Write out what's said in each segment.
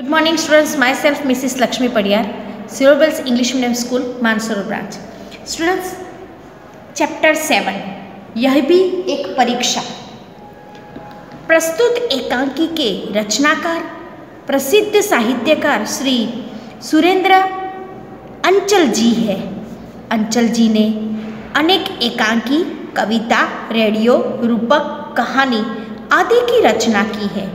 Good morning students, myself Mrs. Lakshmi Padiyar, Cerebrals English Medium School, Mansur branch. Students, Chapter 7, यह भी एक परीक्षा। प्रस्तुत एकांकी के रचनाकार प्रसिद्ध साहित्यकार श्री सुरेंद्र अंचल जी है। अंचल जी ने अनेक एकांकी, कविता, रेडियो, रूपक, कहानी आदि की रचना की है।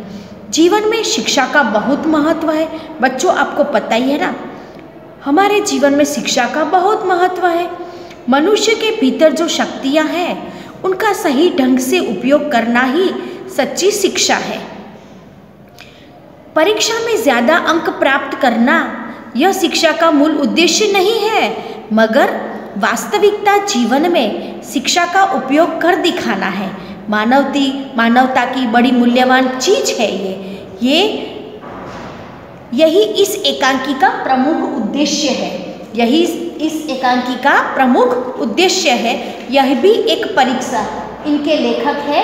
जीवन में शिक्षा का बहुत महत्व है। बच्चों, आपको पता ही है ना, हमारे जीवन में शिक्षा का बहुत महत्व है। मनुष्य के भीतर जो शक्तियाँ हैं उनका सही ढंग से उपयोग करना ही सच्ची शिक्षा है। परीक्षा में ज़्यादा अंक प्राप्त करना यह शिक्षा का मूल उद्देश्य नहीं है, मगर वास्तविकता जीवन में शिक्षा का उपयोग कर दिखाना है। मानवता की बड़ी मूल्यवान चीज है यही इस एकांकी का प्रमुख उद्देश्य है। यही इस एकांकी का प्रमुख उद्देश्य है। यह भी एक परीक्षा। इनके लेखक है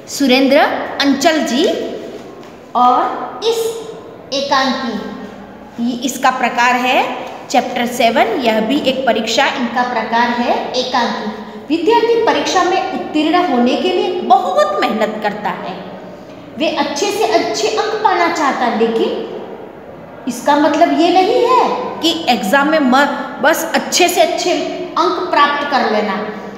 सुरेंद्र अंचल जी। और इस एकांकी, इसका प्रकार है चैप्टर 7, यह भी एक परीक्षा। इनका प्रकार है एकांकी। विद्यार्थी परीक्षा में उत्तीर्ण होने के लिए बहुत मेहनत करता है। वे अच्छे से अच्छे अंक पाना चाहता है, लेकिन इसका मतलब ये नहीं है कि एग्जाम में बस अच्छे से अच्छे अंक प्राप्त कर लेना।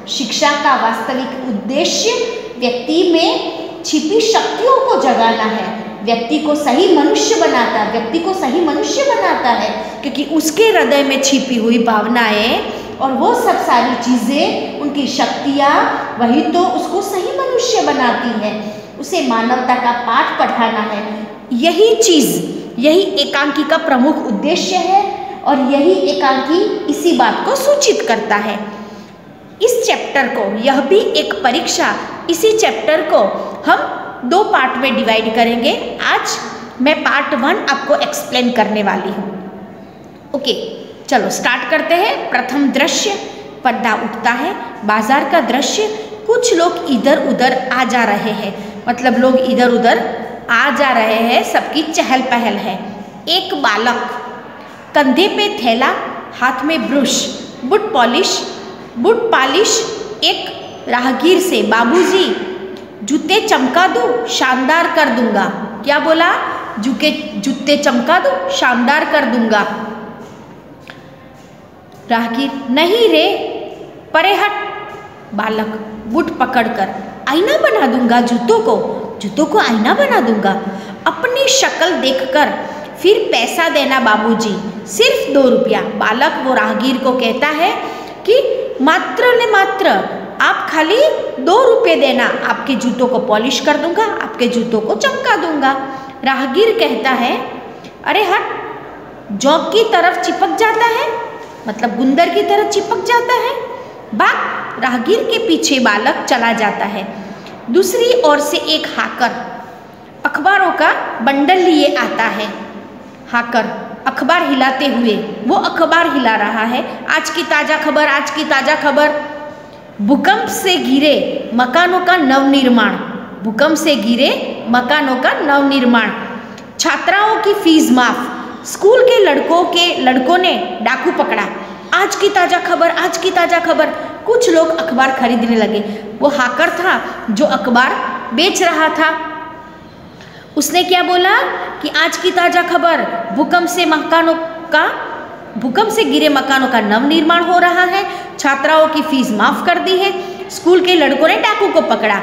शिक्षा का वास्तविक उद्देश्य व्यक्ति में छिपी शक्तियों को जगाना है, व्यक्ति को सही मनुष्य बनाता है, व्यक्ति को सही मनुष्य बनाता है, क्योंकि उसके हृदय में छिपी हुई भावनाएं और वो सब सारी चीज़ें, उनकी शक्तियाँ, वही तो उसको सही मनुष्य बनाती है। उसे मानवता का पाठ पढ़ाना है। यही चीज़, यही एकांकी का प्रमुख उद्देश्य है और यही एकांकी इसी बात को सूचित करता है। इस चैप्टर को, यह भी एक परीक्षा, इसी चैप्टर को हम 2 पार्ट में डिवाइड करेंगे। आज मैं पार्ट 1 आपको एक्सप्लेन करने वाली हूँ। ओके, चलो स्टार्ट करते हैं। प्रथम दृश्य, पर्दा उठता है। बाजार का दृश्य। कुछ लोग इधर उधर आ जा रहे हैं, मतलब लोग इधर उधर आ जा रहे हैं, सबकी चहल पहल है। एक बालक, कंधे पे थैला, हाथ में ब्रश, बूट पॉलिश। एक राहगीर से, बाबूजी जूते चमका दूँ, शानदार कर दूंगा। क्या बोला? जूते चमका दूँ, शानदार कर दूंगा। राहगीर, नहीं रे, परे हट। बालक बूट पकड़कर, आईना बना दूंगा जूतों को आईना बना दूंगा। अपनी शक्ल देखकर फिर पैसा देना बाबूजी, सिर्फ 2 रुपया। बालक वो राहगीर को कहता है कि मात्र आप खाली 2 रुपये देना, आपके जूतों को पॉलिश कर दूंगा, आपके जूतों को चमका दूंगा। राहगीर कहता है, अरे हट, जौक की तरफ चिपक जाता है, मतलब गुंदर की तरह चिपक जाता है। बात, राहगीर के पीछे बालक चला जाता है। दूसरी ओर से एक हाकर अखबारों का बंडल लिए आता है। हाकर अखबार हिलाते हुए, वो अखबार हिला रहा है। आज की ताज़ा खबर, भूकंप से गिरे मकानों का नवनिर्माण। छात्राओं की फीस माफ। स्कूल के लड़कों ने डाकू पकड़ा। आज की ताज़ा खबर। कुछ लोग अखबार खरीदने लगे। वो हाकर था जो अखबार बेच रहा था। उसने क्या बोला कि आज की ताज़ा खबर, भूकंप से गिरे मकानों का नवनिर्माण हो रहा है। छात्राओं की फीस माफ कर दी है। स्कूल के लड़कों ने डाकू को पकड़ा।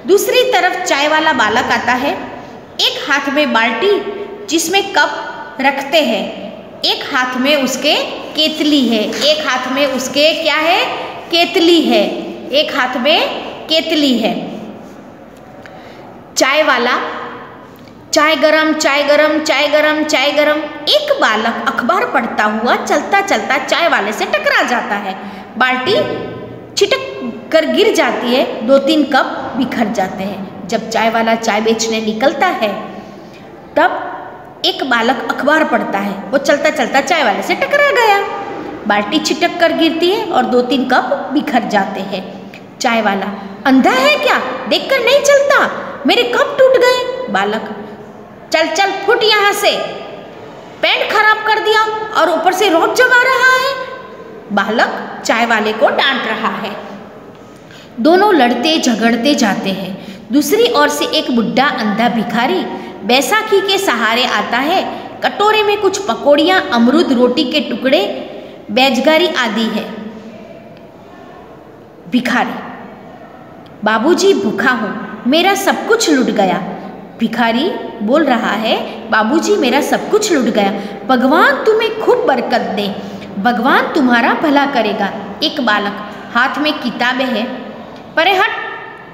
दूसरी तरफ चाय वाला बालक आता है। एक हाथ में बाल्टी जिसमें कप रखते हैं, एक हाथ में उसके केतली है। एक हाथ में उसके क्या है? केतली है। एक हाथ में केतली है। चाय वाला, चाय गरम। एक बालक अखबार पढ़ता हुआ चलता चाय वाले से टकरा जाता है। बाल्टी छिटक कर गिर जाती है। 2-3 कप बिखर जाते हैं। जब चाय वाला चाय बेचने निकलता है, तब एक बालक अखबार पढ़ता है। वो चलता चाय वाले से टकरा गया। बाल्टी छिटक कर गिरती है और 2-3 कप बिखर जाते हैं। चाय वाला, अंधा है क्या? देखकर नहीं चलता, मेरे कप टूट गए। बालक, चल चल फुट यहाँ से, पैंट खराब कर दिया और ऊपर से रोट जमा रहा है। बालक चाय वाले को डांट रहा है। दोनों लड़ते झगड़ते जाते हैं। दूसरी ओर से एक बुढ़ा अंधा भिखारी बैसाखी के सहारे आता है। कटोरे में कुछ पकौड़ियाँ, अमरूद, रोटी के टुकड़े, बैजगारी आदि है। भिखारी: बाबूजी भूखा हूँ, मेरा सब कुछ लुट गया। भिखारी बोल रहा है, बाबूजी मेरा सब कुछ लुट गया, भगवान तुम्हें खूब बरकत दे, भगवान तुम्हारा भला करेगा। एक बालक, हाथ में किताबें है। परे हट,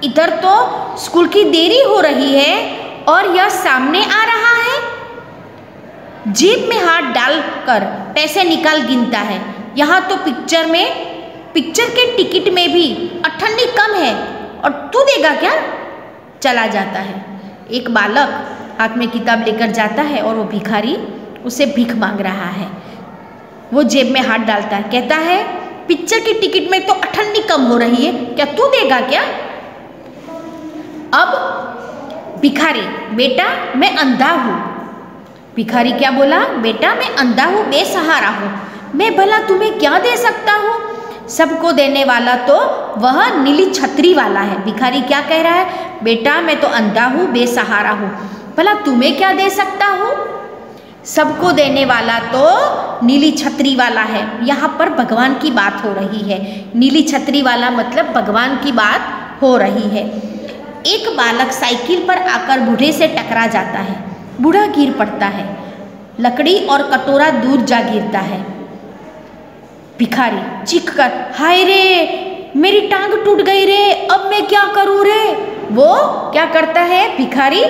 इधर तो स्कूल की देरी हो रही है और यह सामने आ रहा है। जेब में हाथ डालकर पैसे निकाल गिनता है। यहाँ तो पिक्चर के टिकट में भी 98 कम है और तू देगा क्या? चला जाता है। एक बालक हाथ में किताब लेकर जाता है और वो भिखारी उसे भीख मांग रहा है। वो जेब में हाथ डालता है, कहता है पिक्चर की टिकट में तो 98 कम हो रही है, क्या तू देगा क्या? अब भिखारी: बेटा मैं अंधा हूँ। भिखारी क्या बोला? बेटा मैं अंधा हूँ, बेसहारा हूँ, मैं भला तुम्हें क्या दे सकता हूँ? सबको देने वाला तो वह नीली छतरी वाला है। भिखारी क्या कह रहा है? बेटा मैं तो अंधा हूँ, बेसहारा हूँ, भला तुम्हें क्या दे सकता हूँ? सबको देने वाला तो नीली छतरी वाला है। यहाँ पर भगवान की बात हो रही है। नीली छतरी वाला मतलब भगवान की बात हो रही है। एक बालक साइकिल पर आकर बूढ़े से टकरा जाता है। बूढ़ा गिर पड़ता है। लकड़ी और कटोरा दूर जा गिरता है। भिखारी चीख कर, हाय रे मेरी टांग टूट गई रे, अब मैं क्या करूँ रे? वो क्या करता है? भिखारी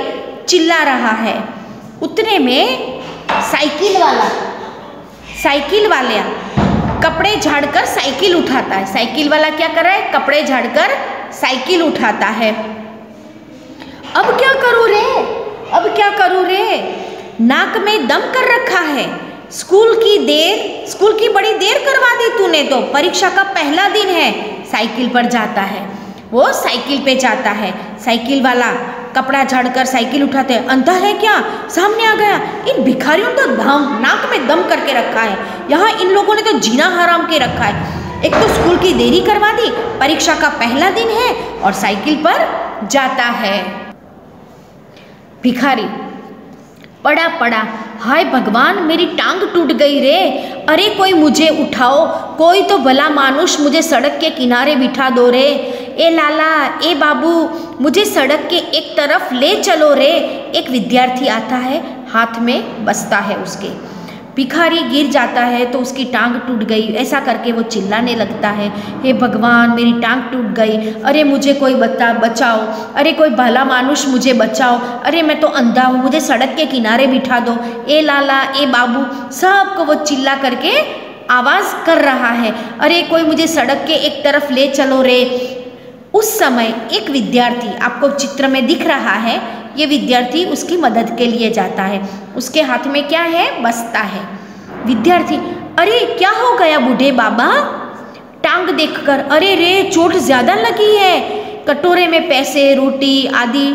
चिल्ला रहा है। उतने में साइकिल वाला कपड़े झाड़कर साइकिल उठाता है। साइकिल वाला क्या कर रहा है? कपड़े झाड़कर साइकिल उठाता है। अब क्या करूँ रे? अब क्या करूँ रे? नाक में दम कर रखा है। स्कूल की बड़ी देर करवा दी तूने तो, परीक्षा का पहला दिन है। साइकिल पर जाता है। वो साइकिल पे जाता है। साइकिल वाला कपड़ा झाड़कर साइकिल उठाते हैं। अंधा है क्या? सामने आ गया। इन भिखारियों ने तो नाक में दम करके रखा है। यहाँ इन लोगों ने तो जीना हराम के रखा है। एक तो स्कूल की देरी करवा दी, परीक्षा का पहला दिन है और साइकिल पर जाता है। भिखारी पड़ा पड़ा, हाय भगवान मेरी टांग टूट गई रे, अरे कोई मुझे उठाओ, कोई तो भला मानुष मुझे सड़क के किनारे बिठा दो रे, ए लाला ए बाबू मुझे सड़क के एक तरफ ले चलो रे। एक विद्यार्थी आता है, हाथ में बस्ता है उसके। भिखारी गिर जाता है तो उसकी टांग टूट गई, ऐसा करके वो चिल्लाने लगता है, हे भगवान मेरी टांग टूट गई, अरे मुझे कोई बचाओ, अरे कोई भला मानुष मुझे बचाओ, अरे मैं तो अंधा हूँ, मुझे सड़क के किनारे बिठा दो, ए लाला ए बाबू। सबको वो चिल्ला करके आवाज़ कर रहा है, अरे कोई मुझे सड़क के एक तरफ ले चलो रे। उस समय एक विद्यार्थी आपको चित्र में दिख रहा है, ये विद्यार्थी उसकी मदद के लिए जाता है। उसके हाथ में क्या है? बस्ता है। विद्यार्थी, अरे क्या हो गया बूढ़े बाबा? टांग देखकर, अरे रे चोट ज़्यादा लगी है। कटोरे में पैसे रोटी आदि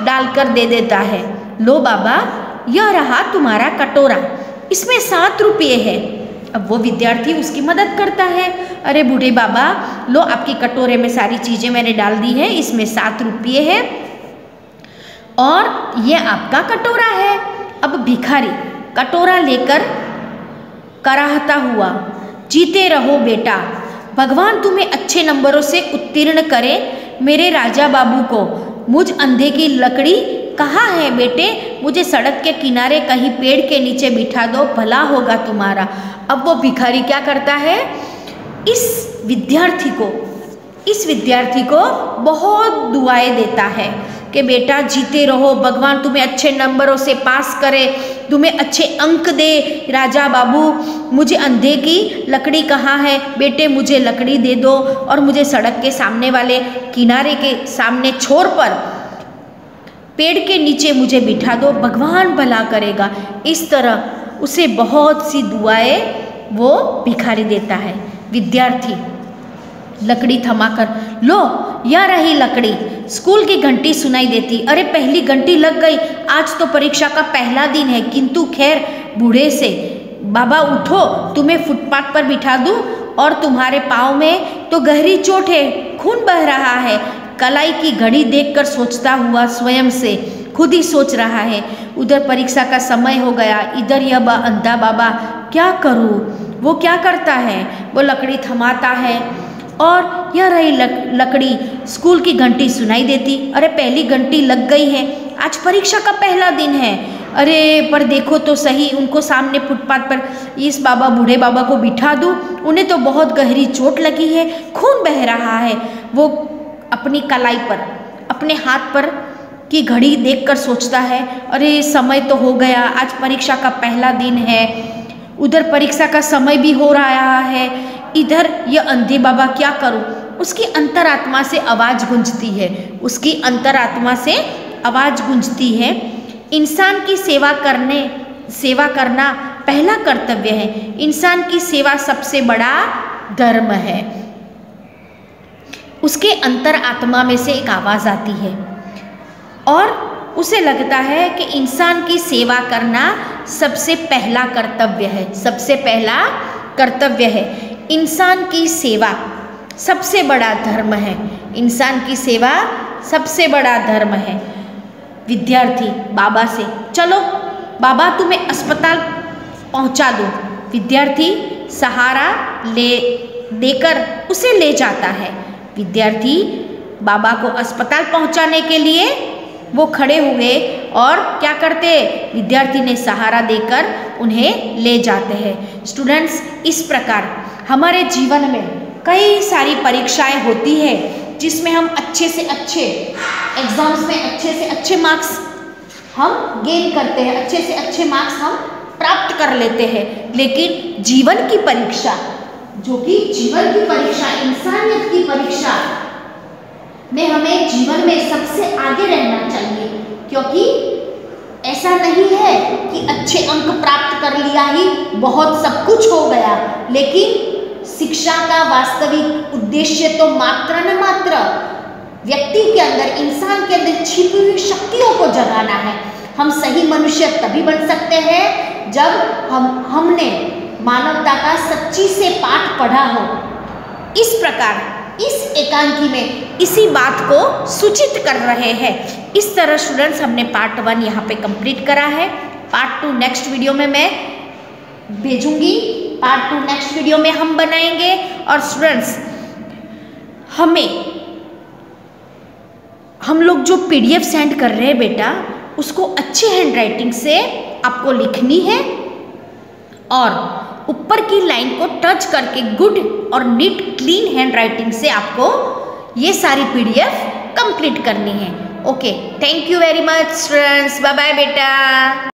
डालकर दे देता है। लो बाबा यह रहा तुम्हारा कटोरा, इसमें 7 रुपये है। अब वो विद्यार्थी उसकी मदद करता है, अरे बूढ़े बाबा लो आपकी कटोरे में सारी चीज़ें मैंने डाल दी है, इसमें 7 रुपये है और ये आपका कटोरा है। अब भिखारी कटोरा लेकर कराहता हुआ, जीते रहो बेटा, भगवान तुम्हें अच्छे नंबरों से उत्तीर्ण करे। मेरे राजा बाबू को मुझ अंधे की लकड़ी कहाँ है बेटे, मुझे सड़क के किनारे कहीं पेड़ के नीचे बिठा दो, भला होगा तुम्हारा। अब वो भिखारी क्या करता है? इस विद्यार्थी को बहुत दुआएं देता है कि बेटा जीते रहो, भगवान तुम्हें अच्छे नंबरों से पास करे, तुम्हें अच्छे अंक दे। राजा बाबू मुझे अंधे की लकड़ी कहाँ है बेटे, मुझे लकड़ी दे दो और मुझे सड़क के सामने वाले किनारे के सामने छोर पर पेड़ के नीचे मुझे बिठा दो, भगवान भला करेगा। इस तरह उसे बहुत सी दुआएं वो भिखारी देता है। विद्यार्थी लकड़ी थमाकर, लो यह रही लकड़ी, स्कूल की घंटी सुनाई देती। अरे पहली घंटी लग गई, आज तो परीक्षा का पहला दिन है। किंतु खैर बूढ़े से, बाबा उठो, तुम्हें फुटपाथ पर बिठा दूं, और तुम्हारे पाँव में तो गहरी चोट है, खून बह रहा है। कलाई की घड़ी देखकर सोचता हुआ स्वयं से खुद ही सोच रहा है, उधर परीक्षा का समय हो गया, इधर यह अंधा बाबा, क्या करूं? वो क्या करता है? वो लकड़ी थमाता है और यह रही लकड़ी, स्कूल की घंटी सुनाई देती। अरे पहली घंटी लग गई है, आज परीक्षा का पहला दिन है। अरे पर देखो तो सही, उनको सामने फुटपाथ पर इस बाबा, बूढ़े बाबा को बिठा दूं, उन्हें तो बहुत गहरी चोट लगी है, खून बह रहा है। वो अपनी कलाई पर, अपने हाथ पर की घड़ी देखकर सोचता है, अरे समय तो हो गया, आज परीक्षा का पहला दिन है, उधर परीक्षा का समय भी हो रहा है, इधर यह अंधे बाबा, क्या करूं? उसकी अंतरात्मा से आवाज़ गूंजती है, उसकी अंतरात्मा से आवाज़ गूंजती है, इंसान की सेवा करना पहला कर्तव्य है, इंसान की सेवा सबसे बड़ा धर्म है। उसके अंतरात्मा में से एक आवाज़ आती है और उसे लगता है कि इंसान की सेवा करना सबसे पहला कर्तव्य है, सबसे पहला कर्तव्य है। इंसान की सेवा सबसे बड़ा धर्म है, इंसान की सेवा सबसे बड़ा धर्म है। विद्यार्थी बाबा से, चलो बाबा तुम्हें अस्पताल पहुंचा दो। विद्यार्थी सहारा देकर उसे ले जाता है। विद्यार्थी बाबा को अस्पताल पहुंचाने के लिए वो खड़े हुए और क्या करते? विद्यार्थी ने सहारा देकर उन्हें ले जाते हैं। स्टूडेंट्स, इस प्रकार हमारे जीवन में कई सारी परीक्षाएं होती है जिसमें हम अच्छे से अच्छे एग्जाम्स में अच्छे से अच्छे मार्क्स हम गेन करते हैं, अच्छे से अच्छे मार्क्स हम प्राप्त कर लेते हैं। लेकिन जीवन की परीक्षा, जो कि जीवन की परीक्षा, इंसानियत की परीक्षा में हमें जीवन में सबसे आगे रहना चाहिए, क्योंकि ऐसा नहीं है कि अच्छे अंक प्राप्त कर लिया ही बहुत सब कुछ हो गया। लेकिन शिक्षा का वास्तविक उद्देश्य तो मात्र न मात्र व्यक्ति के अंदर, इंसान के अंदर छिपी हुई शक्तियों को जगाना है। हम सही मनुष्य तभी बन सकते हैं जब हमने मानवता का सच्ची से पाठ पढ़ा हो। इस प्रकार इस एकांकी में इसी बात को सूचित कर रहे हैं। इस तरह स्टूडेंट्स, हमने पार्ट 1 यहाँ पे कंप्लीट करा है। पार्ट 2 नेक्स्ट वीडियो में मैं भेजूंगी, पार्ट 2 नेक्स्ट वीडियो में हम बनाएंगे। और स्टूडेंट्स, हम लोग जो PDF सेंड कर रहे हैं बेटा, उसको अच्छे हैंड राइटिंग से आपको लिखनी है और ऊपर की लाइन को टच करके गुड और नीट क्लीन हैंड राइटिंग से आपको ये सारी PDF कंप्लीट करनी है। Okay, thank you very much students, bye bye बेटा।